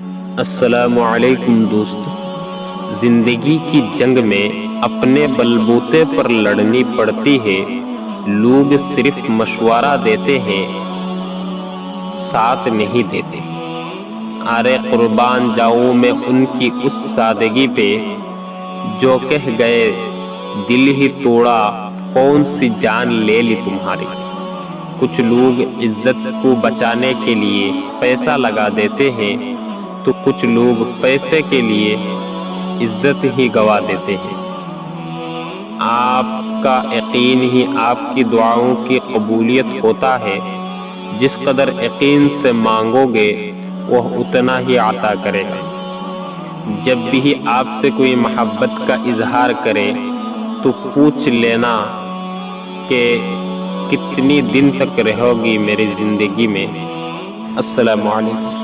السلام علیکم دوست۔ زندگی کی جنگ میں اپنے بلبوتے پر لڑنی پڑتی ہے۔ لوگ صرف مشورہ دیتے ہیں، ساتھ نہیں دیتے۔ ارے قربان جاؤں میں ان کی اس سادگی پہ جو کہہ گئے دل ہی توڑا، کون سی جان لے لی تمہاری۔ کچھ لوگ عزت کو بچانے کے لیے پیسہ لگا دیتے ہیں، تو کچھ لوگ پیسے کے لیے عزت ہی گوا دیتے ہیں۔ آپ کا یقین ہی آپ کی دعاؤں کی قبولیت ہوتا ہے۔ جس قدر یقین سے مانگو گے وہ اتنا ہی عطا کرے گا۔ جب بھی آپ سے کوئی محبت کا اظہار کرے تو پوچھ لینا کہ کتنی دن تک رہو گی میری زندگی میں۔ السلام علیکم۔